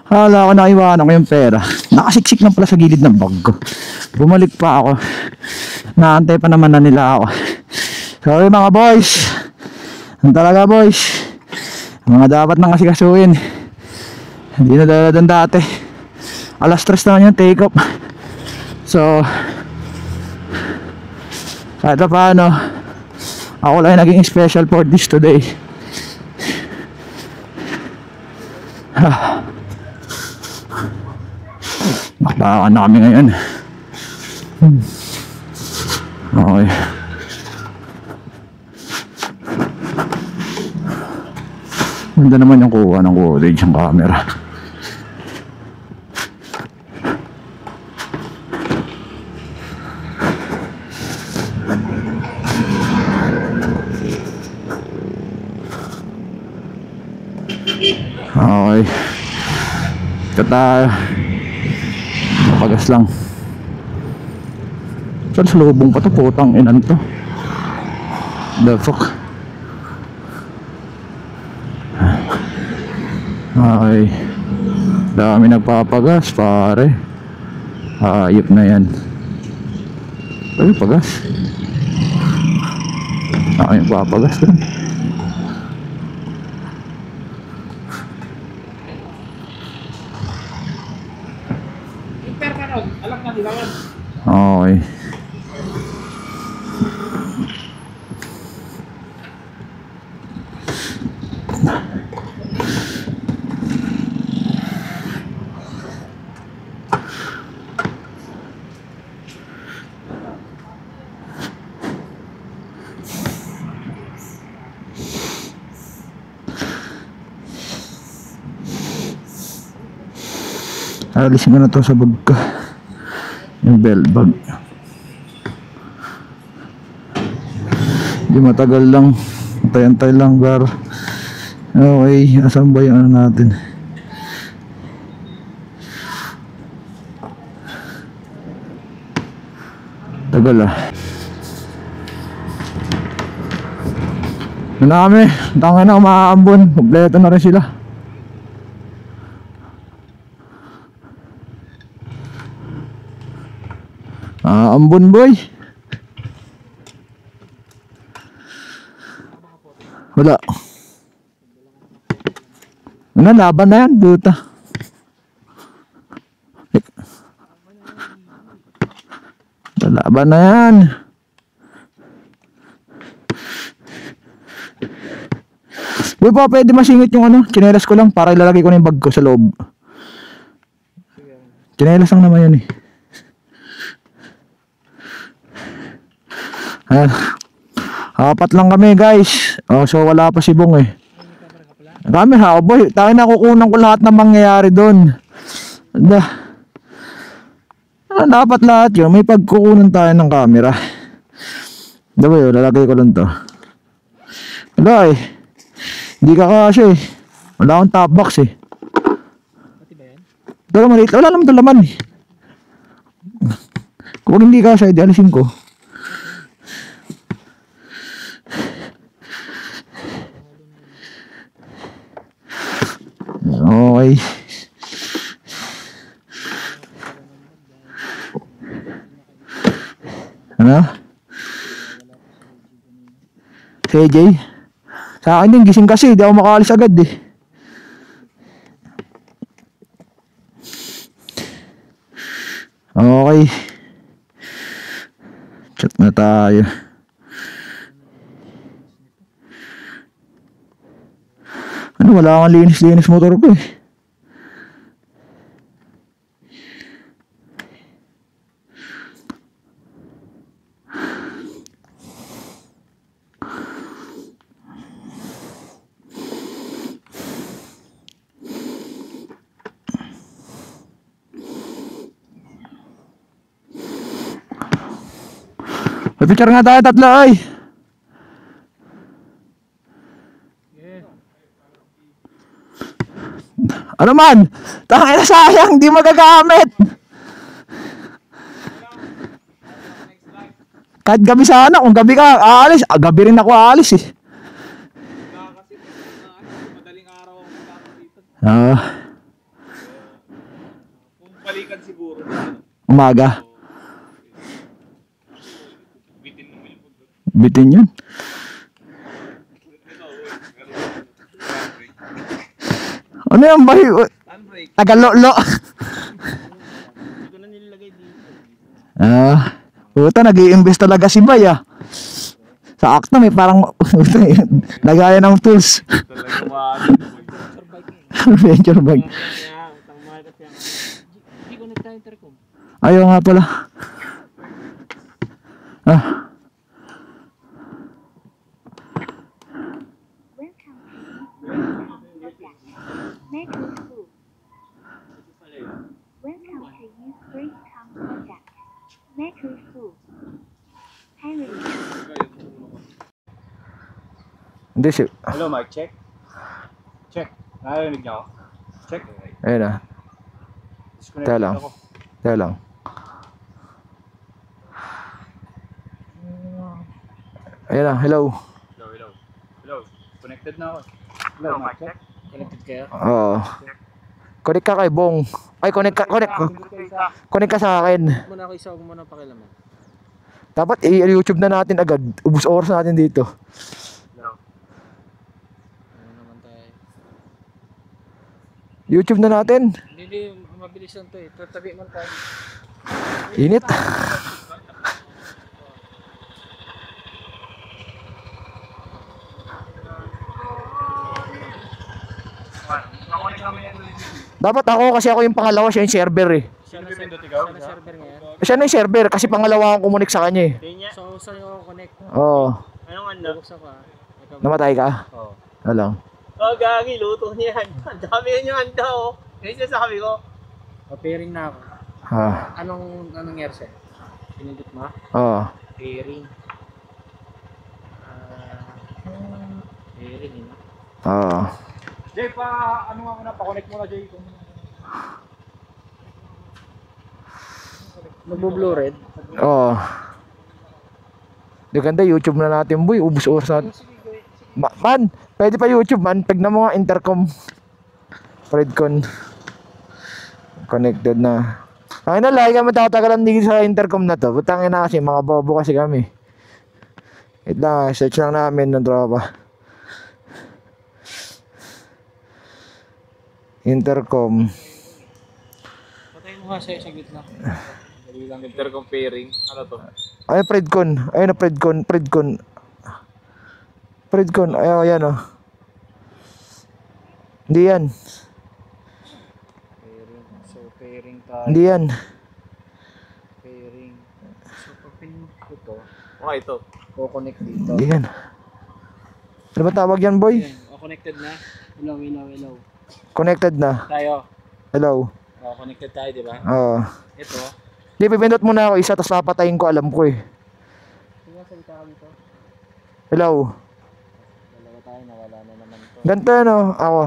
Hala ko naiwanan ko yung pera. Nakasiksik lang pala sa gilid ng bag ko. Bumalik pa ako. Naantay pa naman na nila ako. Sorry mga boys. Ang talaga boys. Mga dapat nang asikasuhin. Hindi na daladan dati. Alas 3 naman yung take off. So kahit pa paano, ako lang naging special for this today. Nakbakan na kami ngayon. Okay. Ganda naman yung kuha ng footage ng camera. Okay. Kata pagas lang. Saan sa lubong pa to? Putang inan to. The fuck. Okay. Dami nagpapagas pare. Hayop na yan. Ay pagas. Ay papagas din. Okay. Alisin ko na to sa bag ko. Yung bell bag. Hindi matagal lang. Antay-antay lang bar. Okay, asan ba yung ano natin? Tagal ah. Ano na kami? Tanga na umaambon. Kompleto na rin sila. Ambon boy. Wala. Ano, laban na yan, buta. Laban na yan. Boy pa, pwede masingit yung ano, tsinelas ko lang para ilalagay ko na yung bag ko sa loob. Tsinelas lang naman yan eh. Ayan. Apat lang kami guys. Oh, so wala pa si Bong eh. Kami ha, boy. Tayo na kukunan ko lahat ng mangyayari doon. Dapat lahat yun. May pagkukunan tayo ng camera. Diba yun, lalagay ko lang to. Wala eh. Hindi ka kasi eh. Wala akong top box eh. Ito lang maliit. Wala naman ito laman eh. Kung hindi kasi, di alisin ko. Okay. Ano? Si AJ? Sa akin din, gising kasi. Di ako makaalis agad eh. Okay. Chat na tayo. Ano, wala kang linis-linis motor ko eh. Picture nga tayo tatlo ay. Ano man? Tangina sayang, di magagamit. Kahit gabi sana, kung gabi ka aalis, gabi rin ako aalis eh. Madaling araw ako dito. Umaga. Bitin yun. Ano yan ba? Tagalolo. Puta, nag-i-invest talaga si Bay ah. Sa Acta may parang lagayan ng tools. Adventure bike. Ayaw nga pala. Hindi si... Hello, Mike. Check. Check. Narinig niyo ako? Check. Ayun na. Teka lang. Teka lang. Ayun na. Hello. Hello. Connected na ako. Hello, Mike. Check. Connected kayo? Oo. Connect ka kay Bong. Ay, connect ka sa akin. Muna ako isa, huwag muna pakilaman. Dapat i-YouTube na natin agad. Ubus oras natin dito. YouTube na natin. Hindi, mabilis lang to eh. Tatabi man tayo. Init. Dapat ako kasi ako yung pangalawa, siya yung server eh. Siya na server ngayon. Siya na yung server kasi pangalawa akong kumunik sa kanya eh. So, saan yung connect? Oo. Anong anda? Buksan ka. Namatay ka? Oo. Alam. Oh, gagi, luto niyan. Ang dami yun yung anda oh. Yan yung sabi ko. Pairing na ako. Ha. Anong nangyari sa'yo? Pinindot mo? Oo. Pairing. Pairing yun. Oo. Jay, ano nga muna, pa-connect mo na Jay. Magbo-blue red? Oo. Di ganda, YouTube na natin boy. Ubus oras natin. Man, pwede pa YouTube man. Tignan mo nga intercom. Fredcon. Connected na. Ay na, lagi ka matatagalan dito sa intercom na to. Butangin na kasi, mga bobo kasi kami. Wait lang, search lang namin ng tropa. Intercom. Patayin mo nga sa gitna. Dali lang intercom pairing. Ano to? Ay, Fredcon. Ayun na, Fredcon. Ayaw, yan oh. Hindi yan. Pairing. So, pairing tayo. Hindi yan. Pairing. So, pag pinindot ko to. Okay, ito. Ko-connect dito. Hindi yan. Ano ba tawag yan, boy? Ayan. O, connected na. Hello. Connected na. Tayo. Hello. O, connected tayo, di ba? Oo. Ito. Hindi, pipindot muna ako isa, tapos papatayin ko, alam ko eh. Sige, salita kami to. Hello. Dalawa tayo, nawala na naman to. Ganito ano, ako.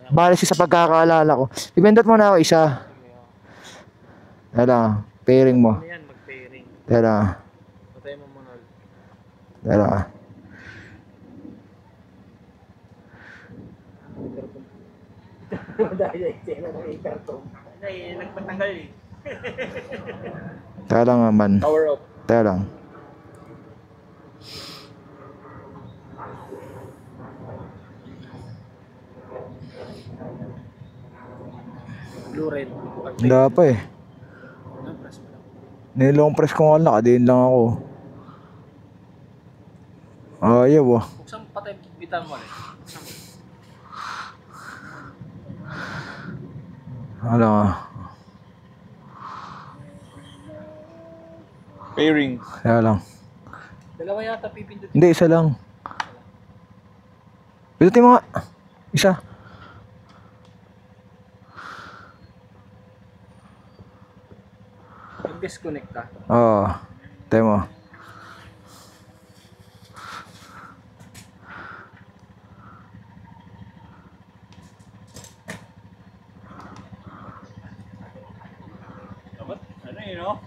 Bali sa pagkakaalala ko. Pipindot muna ako isa. Tala, pairing mo. Ano yan, mag-pairing. Tala. Patay mo muna. Tala. Dahil eksena ng intercom. Ay, nagpatanggal eh. Tala nga man. Power up. Tala. Blue red. Wala pa eh. Nilong press ko nga, nakadiin lang ako. Ayaw ah. Buksan patay, bitan mo ulit. Wala nga. Pairing. Kaya lang. Dalawa yata pipindot. Hindi, isa lang. Pindutin mo nga. Isa. Mag-disconnect ka. Oo. Tayo mo. Ano yun, no?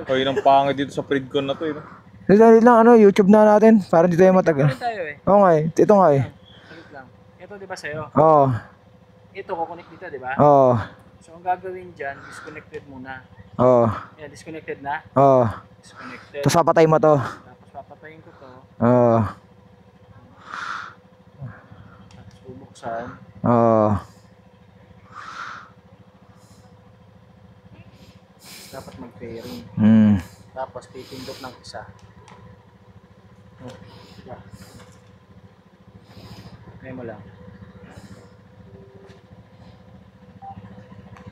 Oh, yun ang pangit dito sa Fredcon na to, yun. Dali lang, ano, YouTube na natin. Para hindi tayo matagal. Ano tayo eh? Oo nga eh. Ito nga eh. Salit lang. Ito di ba sa'yo? Oo. Ito, kukonek dito, di ba? Oo. So, ang gagawin dyan, disconnected muna. Oo. Yan, disconnected na. Oo. Disconnected. Tapos papatay mo to. Tapos papatayin ko to. Oo. Tapos bubuksan. Oo. Dapat mag-pairing. Tapos pipindot ng isa. Yeah. Try mo lang.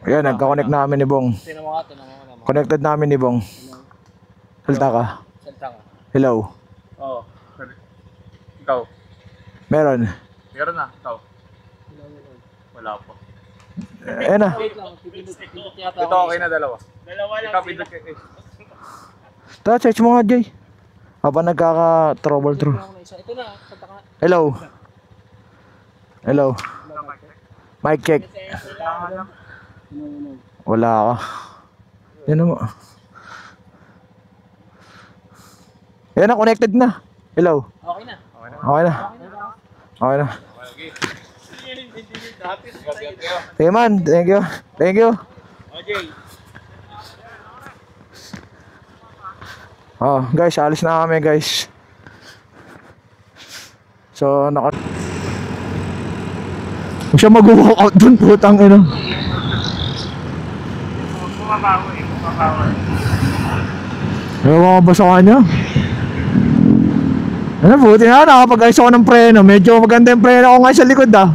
Ayan, nagka-connect namin ni Bong. Tinan mo naman. Connected namin ni Bong. Salta ka. Salta ka. Hello. Oo. Ikaw. Meron. Meron na. Ikaw. Wala po. Ayan na. Wait lang. Pindot yata. Ito okay na dalawa. Dalawa lang. Ikaw pindot ka. Tara, search mo nga, Jay. Habang nagkaka-trouble through. Ito na. Salta ka. Hello. Hello. Mic check. Wala ka. Yan naman. Yan na, connected na. Hello. Okay na. Okay na. Okay na. Hey man, thank you. Thank you. Okay. Oh, guys, alis na kami, guys. So, Huwag siya mag-walk out dun, putang ina. Bumabawi. Ewan ko ba sa kanya? Ano, buti na, nakapag-ayos ako ng preno. Medyo maganda yung preno ko nga sa likod ah.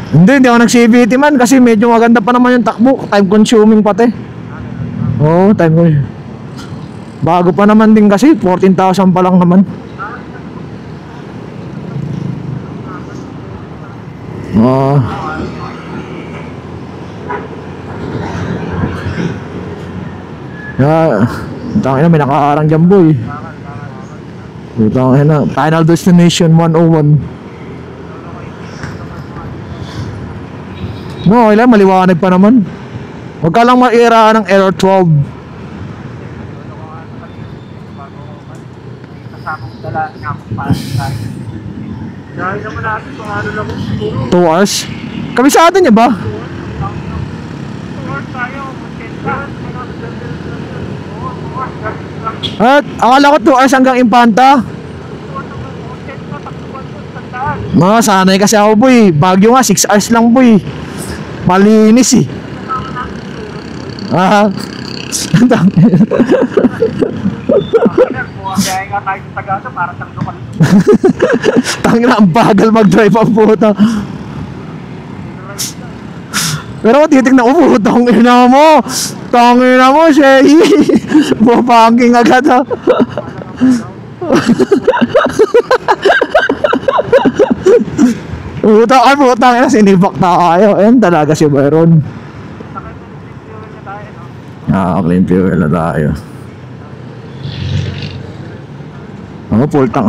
Hindi ako nag-CVT man kasi medyo maganda pa naman yung takbo. Time consuming pati. Oo, time consuming. Bago pa naman din kasi, 14,000 pa lang naman. Tangina, may nakaharang dyan boy. Tangina, Final Destination 101. No, okay lang, maliwanag pa naman. Huwag ka lang mairaan ng error 12. Kasamang dala nga akong pasok tayo. Dahil naman natin kung ano lang siguro. 2 hours? Kami sa atin niya ba? 2 hours tayo. At akala ko 2 hours hanggang Impanta. Mga sanay kasi ako boy. Baguio nga 6 hours lang boy. Malinis eh. Kaya nga tayo sa Tagasa para sa lokal. Tangina, ang bagal mag-drive ang puta. Pero kung titignan ko, putang ina mo. Tangina mo, Shehi. Bupangking agad ha. Putang ina, sinibak tayo. Ayan talaga si Byron. Clean fuel na tayo. Ano, pultang.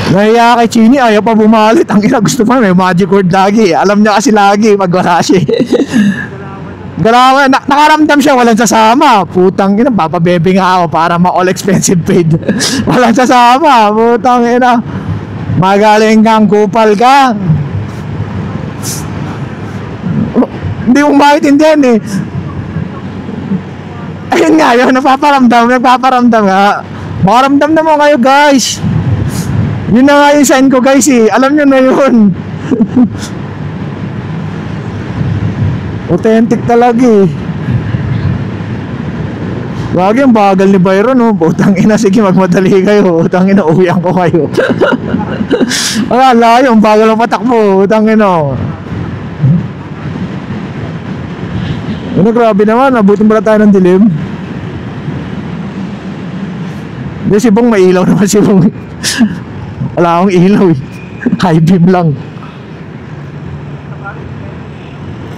Nahiya kay Chini, ayaw pa bumalit. Ang ina, gusto pa may magic word lagi. Alam niya kasi lagi pag wala siya. Galawan, nakaramdam siya, walang sasama. Putang ina, papabebe nga ako para ma-all expensive paid. Walang sasama, putang ina. Magaling kang kupal ka. Hindi mo maintindihan eh. Ayun nga, yun, nagpaparamdam nga. Makaramdam naman kayo guys. Yun na nga yung sign ko guys eh. Alam nyo na yun. Authentic talaga eh. Lagi ang bagal ni Byron oh. Putang ina, sige magmadali kayo. Putang ina, uwihan ko kayo. Wala yung bagal ang patakbo. Putang ina. Ano, grabe naman. Abutin pala tayo ng dilim. Hindi, si Bong may ilaw naman si Bong. Wala akong ilaw eh. High beam lang.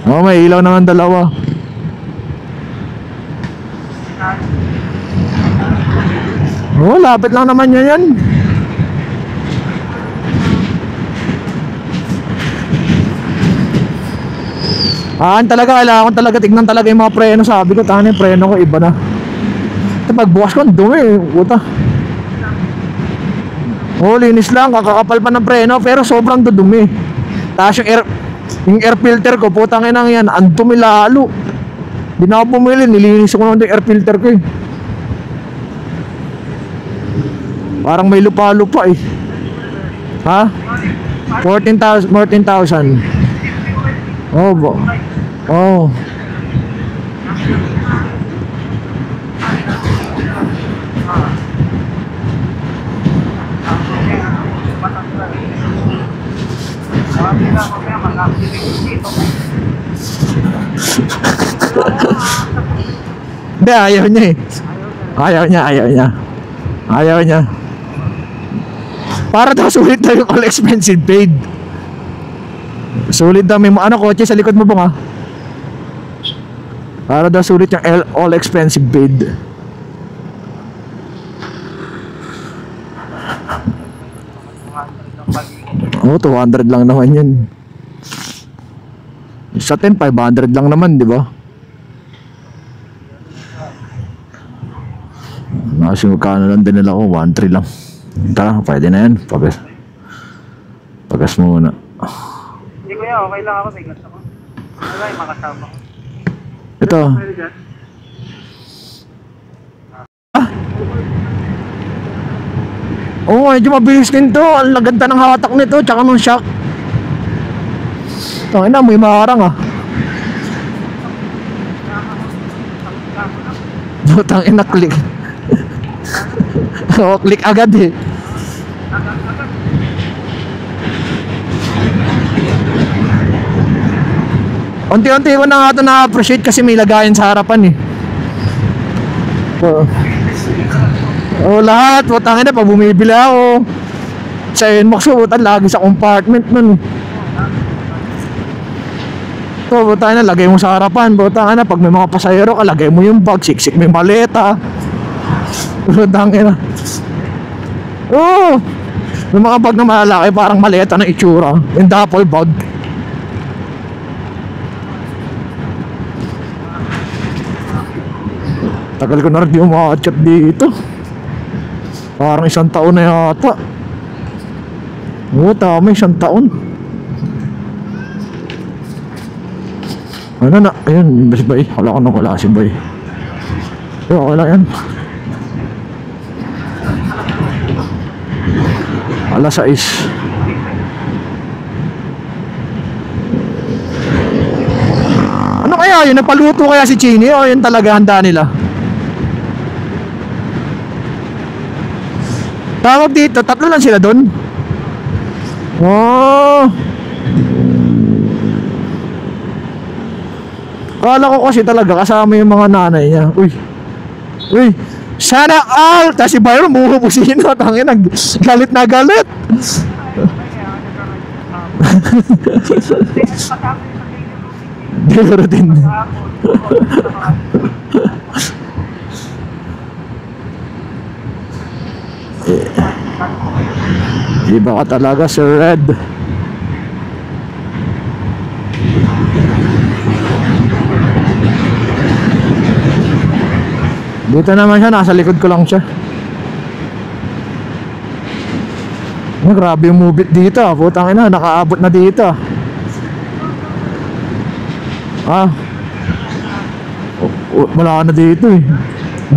Oo, may ilaw naman dalawa. Oo, lapit lang naman yan. Talaga, kailangan ko talaga tignan talaga yung mga preno. Sabi ko, tangin yung preno ko, iba na. Dati pagbukas ko, ang dumi, puta. Oh, linis lang, kakakapal pa ng preno, pero sobrang dudumi. Tapos yung air filter ko, putang inang yan, ang dumi lalo. Di na ako pumili, nilinis ko naman yung air filter ko eh. Parang may lupa-lupa eh. Ha? 14,000. Oh, oh. Hindi, ayaw niya eh. Ayaw niya. Para daw sulit daw yung all expensive paid. Sulit daw, may ano kotse sa likod mo ba nga? Para daw sulit yung all expensive paid. Oh, 200 lang naman yun. Sa 10, 500 lang naman, di ba? Kasi magkano lang din nila ko, 1.3 lang. Tara, pwede na yan. Pagas muna. Hindi kuya, okay lang ako. May gas ako. Wala yung makasama ko. Ito. Oo, medyo mabilis din to. Ang laganda ng hatak nito, tsaka nung shock. Tangina, may maharang ah. Tangina, click. Oo, click agad eh. Unti-unti ko na nga ito na-appreciate kasi may lagayan sa harapan eh. Lahat, putangin na, pag bumibili ako sa NMAX ko, putang lagi sa compartment nun. So, putangin na, lagay mo sa harapan, putangin na, pag may mga pasahero ka, lagay mo yung bag, siksik may maleta. Putangin na. Oo, may mga bag na malalaki, parang maleta na itsura, yung duffel bag. Tagal ko na rin yung mga chat dito. Parang 1 taon na yata. Oo, tama, 1 taon. Ano na, ayun, si Bay. Wala ko na wala si Bay. Pero okay lang yan. Alas 6. Ano kaya yun? Napaluto kaya si Chini o yun talaga handa nila? Tawag dito, 3 lang sila doon. Oh. Kala ko kasi talaga kasama yung mga nanay niya. Uy. Sana all. Tapos si Byron buhubusin na. Tangin, galit na galit. Dilo din. Iba ka talaga, Sir Red. Dito naman siya, nasa likod ko lang siya. Grabe yung move it dito, putang ina, nakaabot na dito. Wala na dito eh.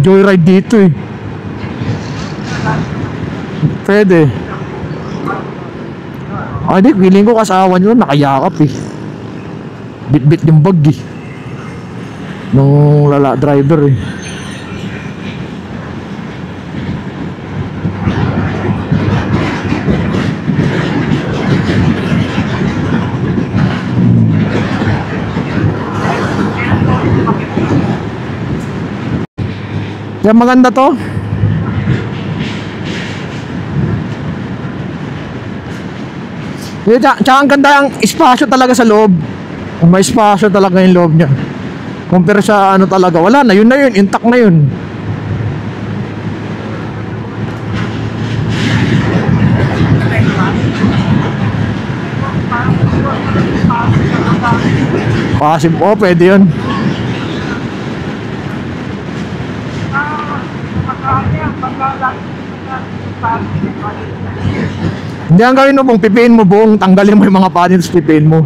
Joyride dito eh. Pwede. Hindi, feeling ko kasawa nyo nakayakap eh. Bit-bit yung bag eh nung driver eh. Yan, maganda to. Tsaka ang ganda ang espasyo talaga sa loob. May espasyo talaga yung loob niya. Compare sa ano talaga, wala na yun, intact na yun. Passive, pwede yun. Hindi ang gawin mo buong, pipiin mo buong, tanggalin mo yung mga panels, pipiin mo.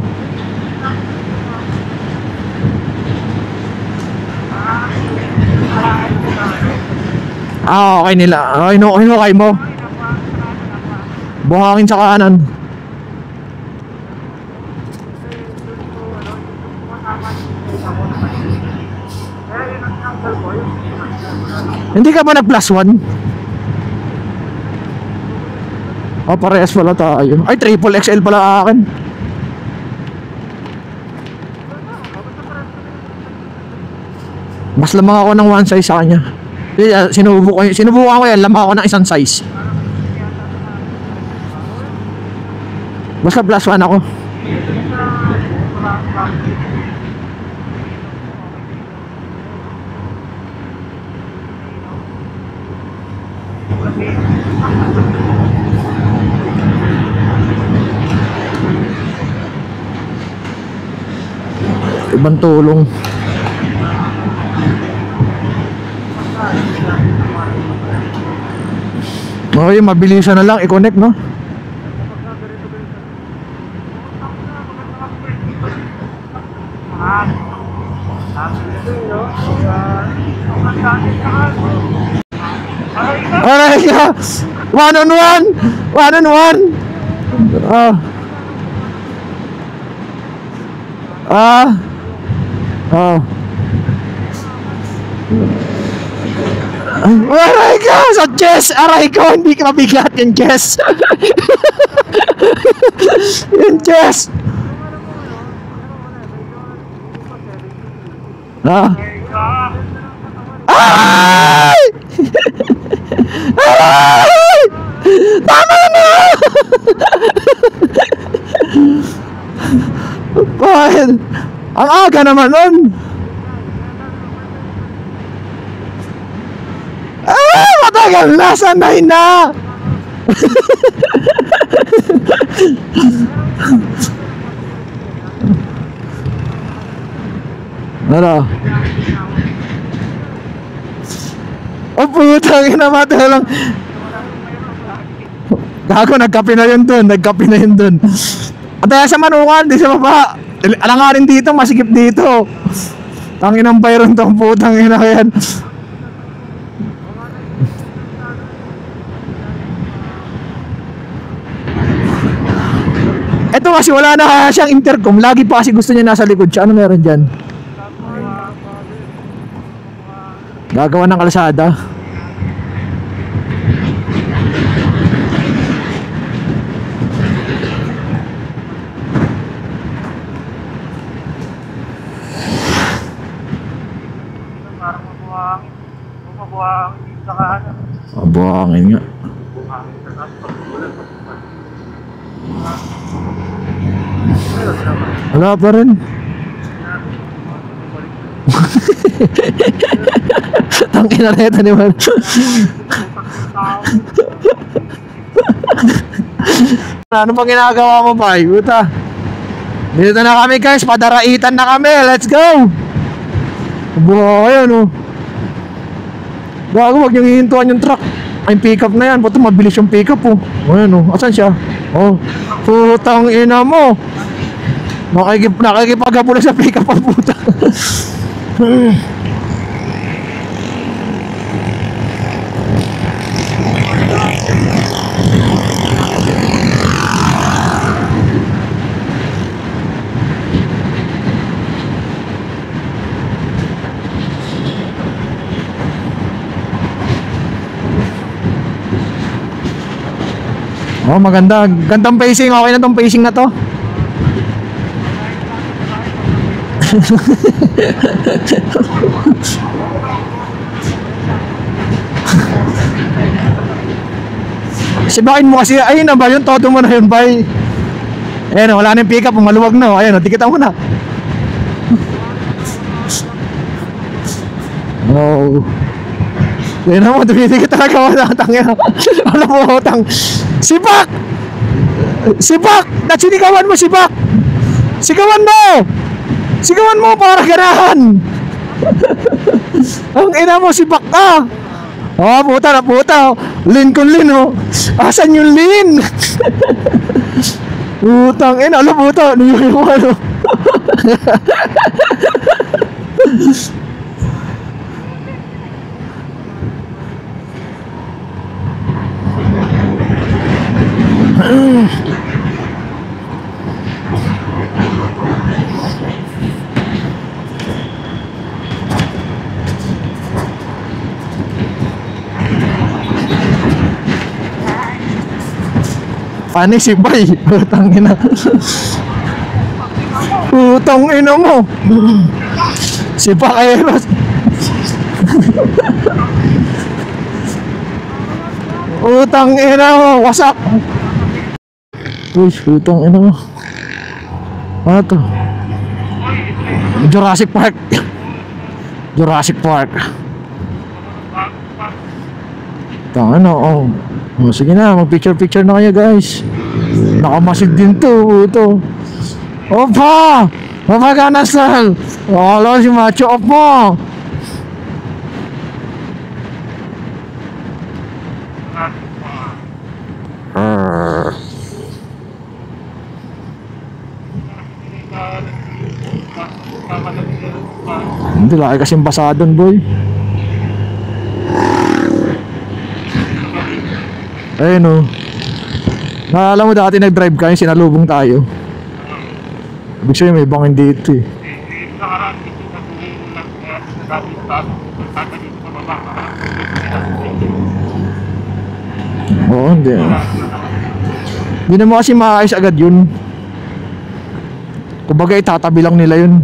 Okay nila. Hinukay mo. Buhangin sa kanan. Hindi ka ba nag plus 1? Oh, parehas pala tayo. Ay, triple XL pala akin. Mas lamang ako ng one size sa kanya. Sinubukan ko yan, lamang ako ng isang size. Basta plus 1 ako. Ibang tulong. Okay, mabilisan na lang i-connect, no? Alright, yeah. One on one. Aray ko! Sa chest! Aray ko! Hindi ka mabigat yung chest! Yung chest! Ay! Ay! Tama na! Bakit? Ang aga naman nun! Ah! Matagal na! Sanay na! Ano? Oh, putang ina, mata lang. Gago, nagkape na yun dun. At kaya sa manukan, di sa baba. Alangarin dito, masikip dito. Tangin ang bayron tong putang ina yan. Ito kasi wala na siyang intercom. Lagi pa kasi gusto niya nasa likod siya. Ano meron dyan? Gagawa ng kalsada. Buhangin nga. Wala pa rin. Tangin na reta ni man. Ano pang ginagawa mo, bay? Buta. Dito na kami, guys. Padaraitan na kami. Let's go. Buhay yan, oh. Bago, wag niyong hihintuan yung truck. Ay, pick-up na yan. Ba't mabilis yung pick-up, oh. Ayan, oh. Asan siya? Oh. Putang ina mo. Nakikipagapo na sa pick-up ang puta. Oh, maganda. Gandang pacing. Okay na tong pacing na to. Sibakin mo kasi. Ayun na ba yun? Todo mo na yun, bay. Ayan, wala na yung pick up. Maluwag na. Ayan, tikitan mo na. Oh. Ayan na mo. Tumitigit talaga. Wala mo utang. Sibak! Sibak! Sinigawan mo, sibak! Sigawan mo! Sigawan mo para ganahan! Ang ina mo, sibak ka! Oh, puta na puta. Lin kung lin, oh. Asan yung lin? Putang ina, ano puta? Ano yung ano? Paano si Bay? Putang ina. Putang ina mo. Si Pakeros. Putang ina mo. Wasak. Uy, putang ina mo. Ano to? Jurassic Park. Jurassic Park. Tanga na, oh. Oh, sige na, mag-picture-picture na kayo, guys. Nakamasid din to, ito. Opa! Opa ka na, Sal! Wala si Macho, opa! Hindi, laki kasing basa doon, boy. Ayun, oh. Naalala mo dati nag-drive ka, yung sinalubong tayo. Ibig sabihin may bangin dito eh. Oo, hindi. Hindi naman kasi maayos agad yun. Kumbaga itatabi lang nila yun.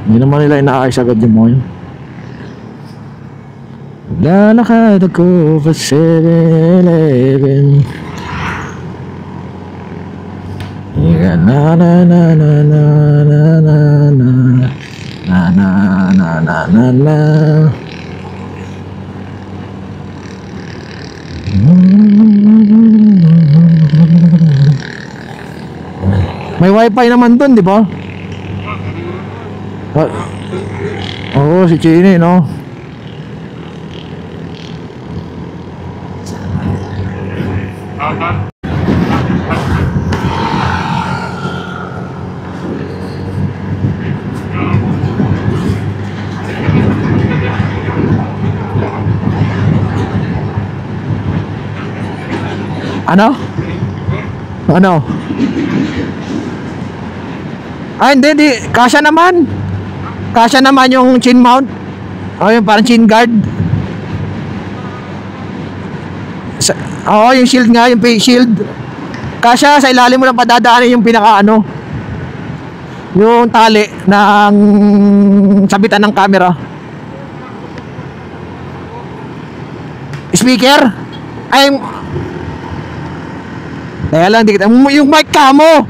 Hindi naman nila inaayos agad yung mga yun. Lalakad ako pa 7-Eleven. Na na na na na na na na na na na na na na. May wifi naman dun, di ba? Oo, si Chini, no? Ano? Ano? Ah, hindi. Kasya naman. Kasya naman yung chin mount. O, yung parang chin guard. Oo, yung shield nga, yung face shield. Kasya, sa ilalim mo lang padadaanin yung pinaka ano. Yung tali ng sabitan ng camera. Speaker? Ay, kaya lang, di kita. Yung mic ka mo!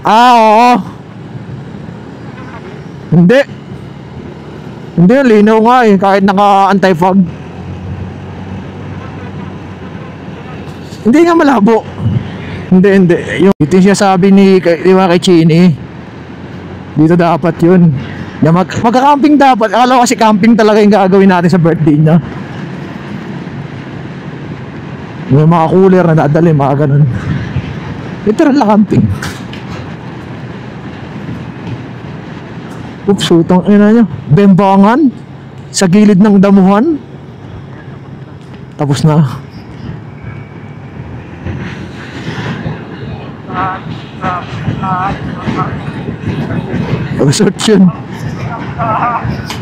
Ah, oo. Hindi. Hindi, linaw nga eh. Kahit naka anti-fog. Hindi nga malabo. Hindi. Yung ito yung sinasabi ni, di ba, kay Chini. Dito dapat yun. Magka-camping dapat. Akala ko kasi camping talaga yung gagawin natin sa birthday niya. May mga cooler na dadali, mga ganun. Literal na camping. Oops, utang ina niya. Bembangan sa gilid ng damuhan. Tapos na. Resort yun.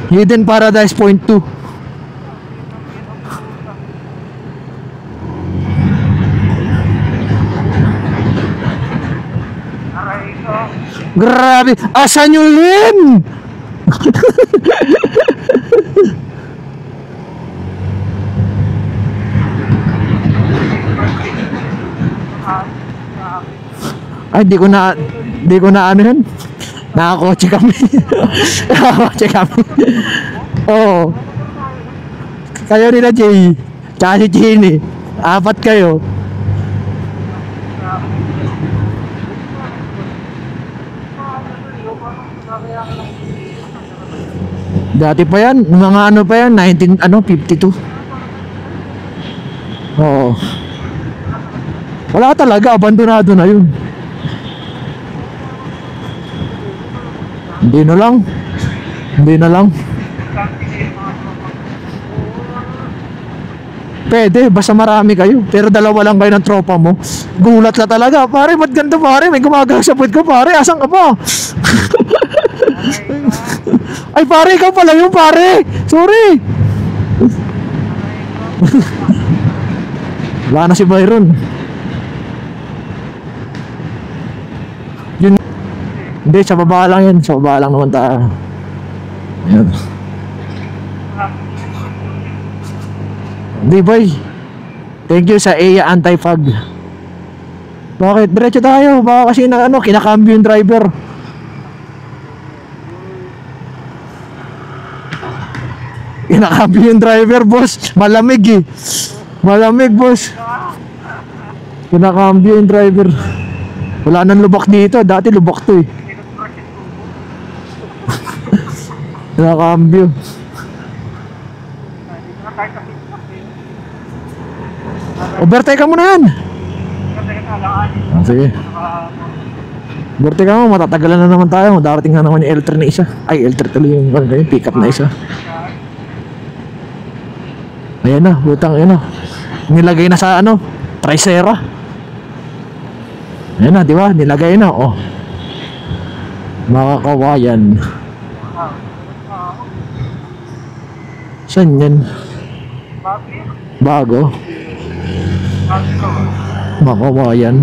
Hidden Paradise Point 2. Grabe, asan yung lin? Ay, di ko na ano yun. Nakakotse kami. Nakakotse kami. Oo. Kayo nila Jay. Tsaka si Chini. 4 kayo. Dati pa yan, mga ano pa yan, 52. Oo. Wala talaga, abandonado na yun. Hindi na lang. Pwede, basta marami kayo. Pero dalawa lang kayo ng tropa mo. Gulat ka talaga. Pare, ba't ganito pare? May gumagawa sa puwet ko pare. Asan ka pa? Ay pare, ikaw pala yung pare. Sorry. Wala na si Byron. Yun. Hindi, sa baba lang yan. Sa baba lang naman tayo. Ayan. Hindi boy. Thank you sa EA Anti-Fog. Bakit? Diretso tayo. Baka kasi na ano, kinakambyo yung driver. Kinakambyo yung driver, boss. Malamig eh. Malamig, boss. Kinakambyo yung driver. Wala nang lubak dito. Dati lubak to eh. Kinakambyo. Overtake ka muna yan. Sige. Overtake ka mo, matatagalan na naman tayo. Darating na naman yung L3 na isa. Ay, L3 tuloy yung pick up na isa. Ayan na, butang yun na. Nilagay na sa ano, Tricera. Ayan na, di ba? Nilagay na, oh. Mga kawayan. Saan yan? Bago. Mga kawayan.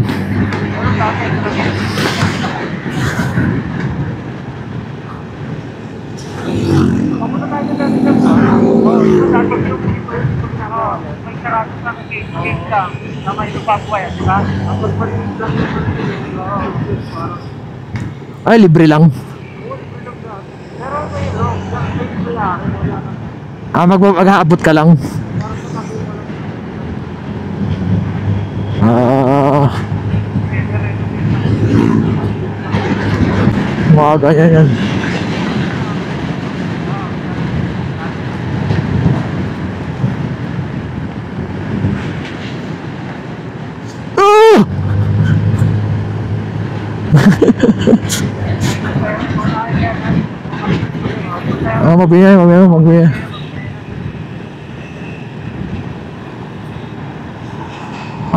Ay, libre lang. Mag-aabot ka lang. Mga ganyan yan. Mabiyay.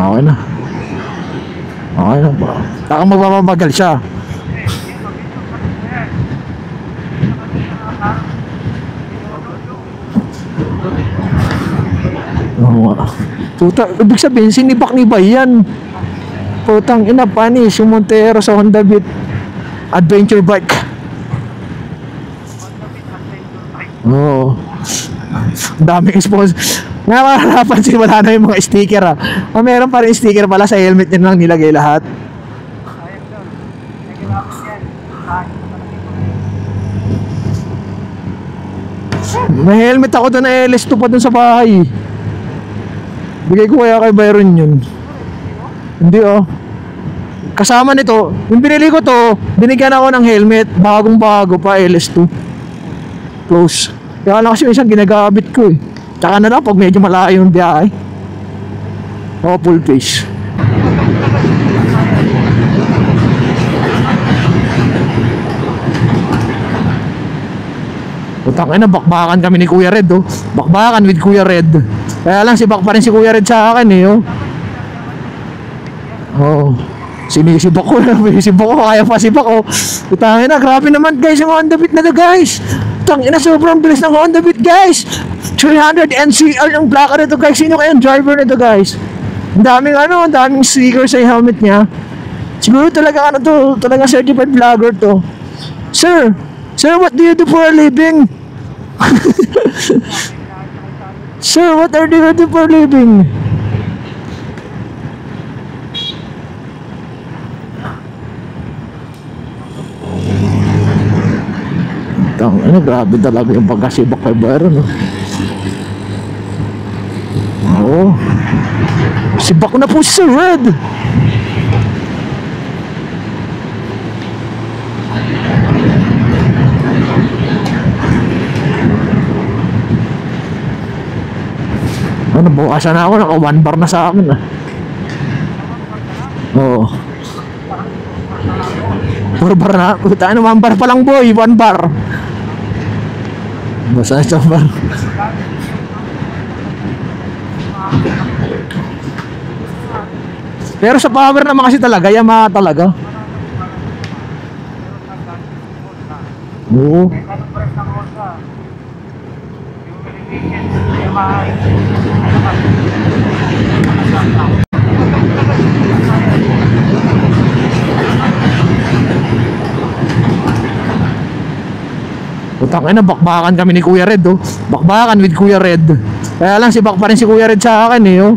Okay na. Baka magmamagal siya. Puta, ibig sabihin sinibak ni Bayan. Putang ina, panis yung Montero sa Honda Beat adventure bike. Oo. Daming sponsor. Nga napansin, wala na yung mga sticker ah. Meron pa rin sticker pala sa helmet niya lang nilagay lahat. May helmet ako doon na LS2 pa doon sa bahay. Bigay ko kaya kay Byron yun. Hindi oh. Kasama nito, yung binili ko to, binigyan ako ng helmet, bagong bago pa, LS2 close. Kaya lang kasi yung isang ginagamit ko eh. Tsaka na lang pag medyo malayo yung biyahe. O full face. Putang ina, bakbakan kami ni Kuya Red oh. Bakbakan with Kuya Red. Kaya lang sibak pa rin si Kuya Red sa akin eh oh. Oh. Sinisibak ko na, sinisibak ko, kaya pa sibak ko. Putang ina, grabe naman guys yung Honda Beat na to guys. Putang ina, sobrang bilis ng Honda Beat guys. 300 NCR yung plaka na to guys. Sino kayang driver na to guys? Ang daming ano, ang daming sticker sa helmet niya. Siguro talaga ano to, talaga certified vlogger to. Sir, what do you do for a living? Sir, what are you do for a living? Ano, grabe talaga yung pagkasibak kay Byron oh. Oo. Sibak na po si Red. Ano, bukasan na ako, naka 1 bar na sa akin ah. Oo. 4 bar na, puta ano, 1 bar pa lang boy, 1 bar. Basta sa bar. Pero sa power naman kasi talaga, Yamaha talaga. Oo. Putang ina, bakbakan kami ni Kuya Red oh. Bakbakan with Kuya Red. Kaya lang si bak pa rin si Kuya Red sa akin eh oh.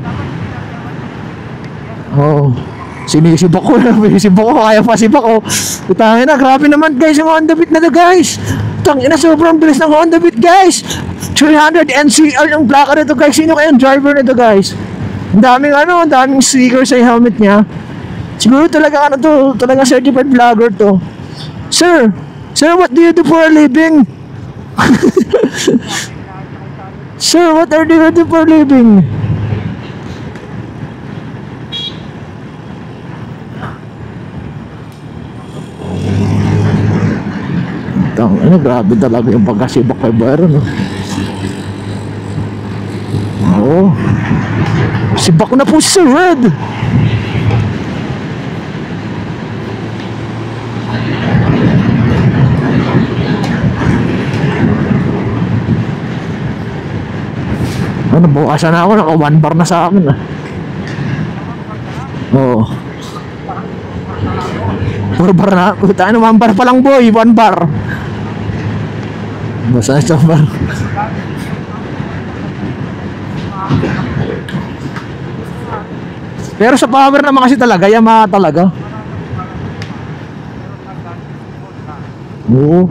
Oo. Sinisibak ko na, sinisibak ko, kaya pa sibak ko. Putang ina, grabe naman guys yung Honda Beat na to guys. Putang ina, sobrang bilis ng Honda Beat guys. 300 NCR yung plaka nito guys. Sino kayang driver nito guys? Ang daming ano, ang daming sticker sa helmet niya. Siguro talaga ano to, talaga certified vlogger to. Sir, what do you do for a living? Sir, what are you do for a living? Tang, ano, grabe talaga yung pagkasibak kay Byron, no? Oo. Sibak na po si Sir Red. Ano, bukasan na ako, naka 1 bar na sa akin ah. Oo. 4 bar na, puta ano, 1 bar pa lang boy, 1 bar. Basta sa bar. Pero sa power naman kasi talaga, Yamaha talaga. Oo.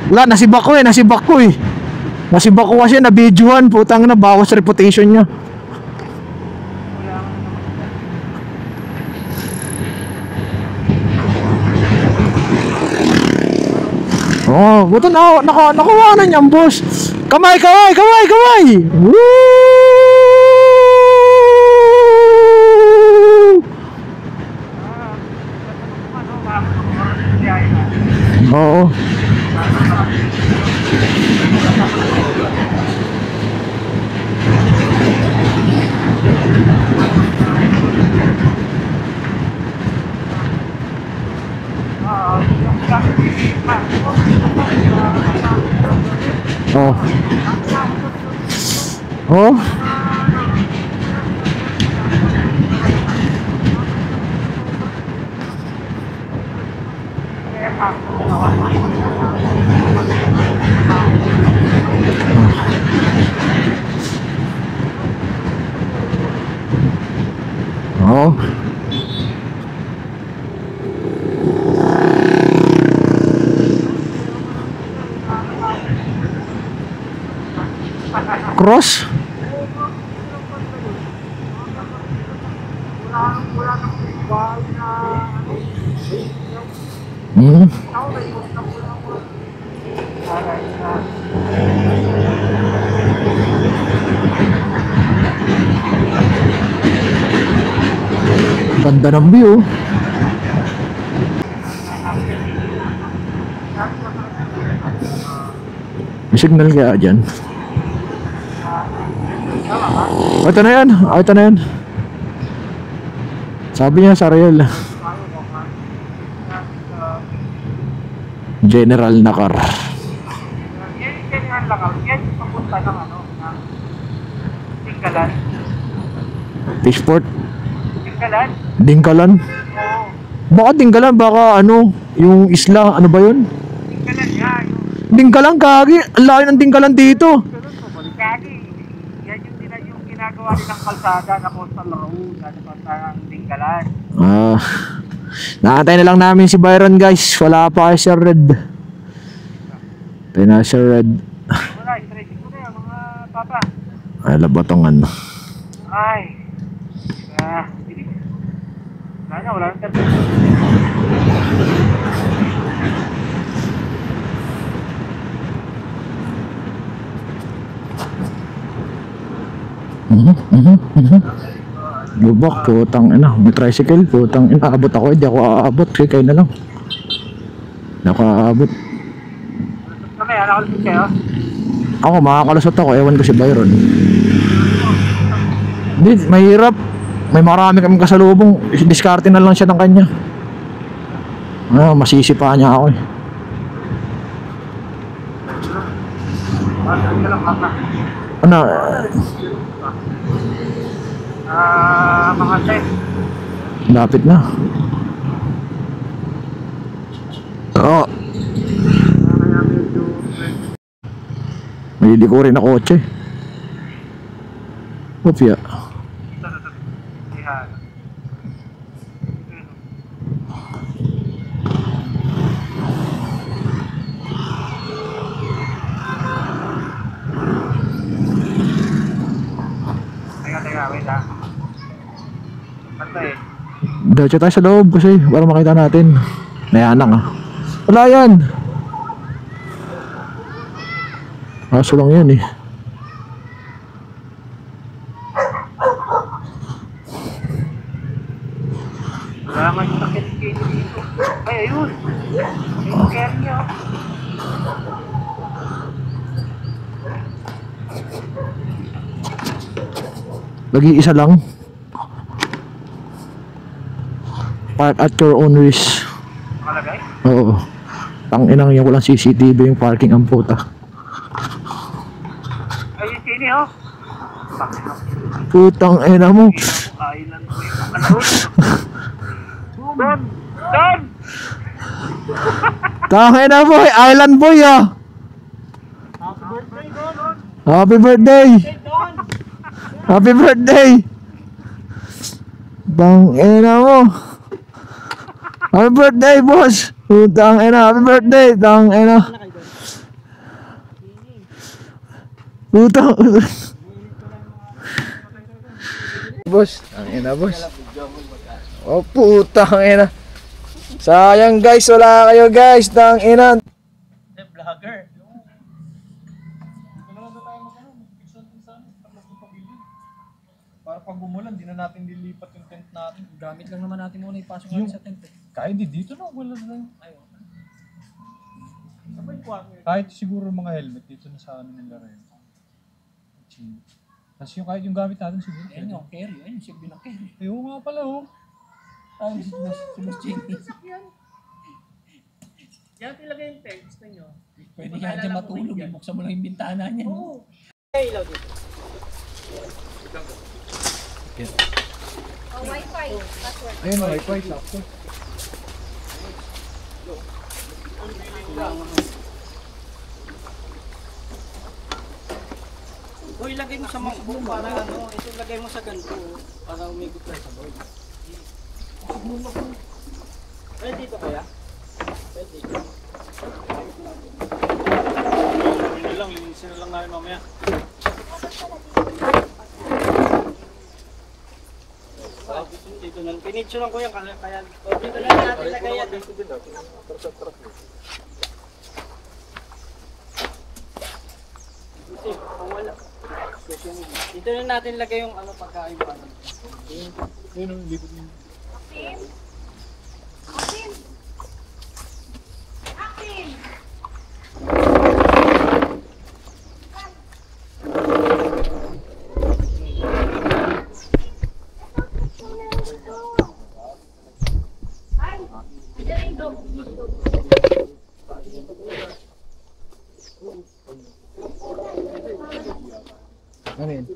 Wala, nasibak ko eh. Nasibak ko kasi na videohan, putang na, bawas reputation niya. Oh, buto na, nakuha na niyan, boss. Kamay! Woo! Oo. Oh. Oh. Cross. Ganda ng view. May signal kaya dyan. Ito na yan. Ito na yan. Sabi niya sa Ariel, general na car. Yan lang, yan papunta ng ano, Tinggalan. Fishport? Tinggalan? Dingkalan? Oo. Baka Dingkalan, baka ano, yung isla, ano ba yun? Tinggalan yan. Dingkalan, kagi. Ang laki ng Dingkalan dito. Kagi, yan yung ginagawa nilang kalsada na coastal road, ano pa sa Tinggalan. Ah. Nakantay na lang namin si Byron guys. Wala pa kay Sir Red. Tayo na Sir Red. Wala, stretching ko na yan, mga papa. Ay, labatong ano. Ay. Wala nang terpin. Lubak, putang ina. May tricycle, putang ina. Abot ako, hindi ako aabot. Kaya kayo na lang. Hindi ako aabot. Mamaya, nakalusot kayo? Ako, makakalusot ako. Ewan ko si Byron. Hindi, mahirap. May marami kaming kasalubong. Diskarte na lang siya ng kanya. Masisipa niya ako eh. Ano? Mga tech. Lapit na. Oo. May likurin na kotse. Opya. Teka, wait ha. Pantay. Diretso tayo sa loob kasi para makita natin. Nayanang ah. Wala yan. Aso lang yan eh. Wala man yung nakikita dito. Ay, ayun. Ayun, care niya. Lagi isa lang. Park at your own risk. Nakalagay? Oo. Tanginang yung walang CCTV yung parking ang puta. Ayun, sini oh. Putang ina mo. Island ko yung Don! Don! Tangina mo, island boy ah. Happy birthday, Don! Happy birthday. Don! Happy birthday. Tangina mo. Happy birthday, boss. Putang ina, happy birthday. Tangina. Putang. Boss, tangina boss. Oh, putang ina. Sayang guys, wala kayo guys. Tangina. Vlogger. Para pag umulan, di na natin dilipat yung tent natin. Gamit lang naman natin muna ipasok Yung- natin sa tent. Kahit di dito na, wala na lang. Ayun. Sabay kwarto. Kahit siguro mga helmet dito na sa amin nila rin. Tapos yung kahit yung gamit natin siguro. Ayun yung carry. Ayun yung silbi ng carry. Eh, oo nga pala oh. Ayun si Boss Jenny. Yan ilagay yung tent. Gusto nyo? Pwede nga dyan matulog. Ibuksan mo lang yung bintana niya. Oo. Ay, ilaw dito. Wi-Fi. Password. Ayun, wifi, sakto. O ilagay mo sa mangko para ano. Ito ilagay mo sa ganito. Para umikot lang sa board. Ay, dito kaya? Pwede. Yun lang, linisin na lang namin mamaya. Dito na. Pinicturean ko yan kaya. Dito na natin lagay yan. Kasi wala. Dito na natin lagay yung ano pagkain pa. Yun ang likod niyo. Akin. Akin. Akin. Ay, diyan dog. Ano yun?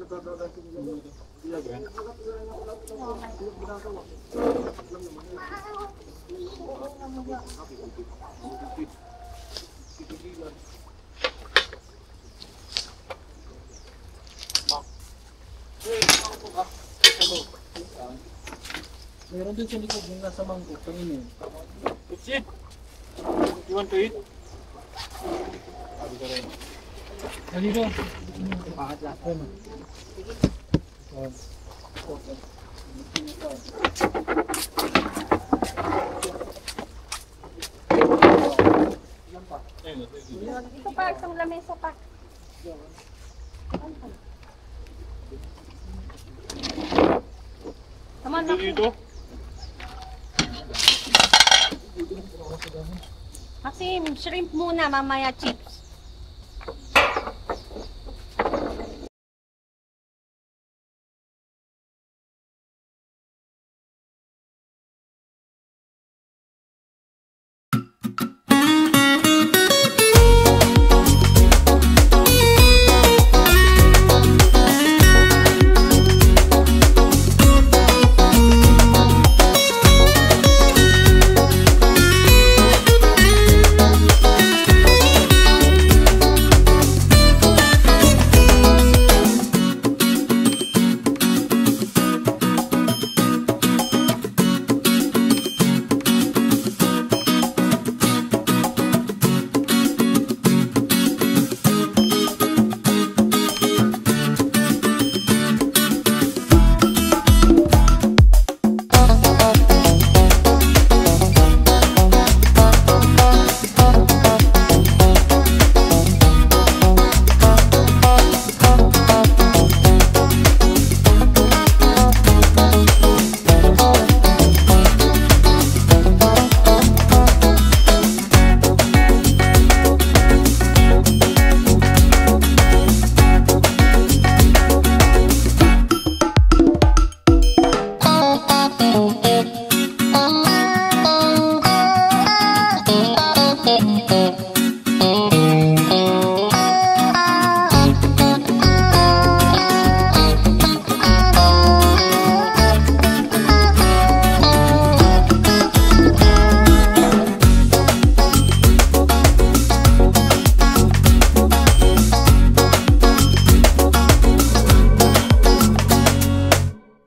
Meron din sa likod yung nasa mangkok. Kanina yun. It's it. You want to eat? Sabi ko rin. Nalito. Pakat lahat ko man. Ito pa, isang lamesa pa. Naman na. Dito. Maxim, shrimp muna, mamaya chips.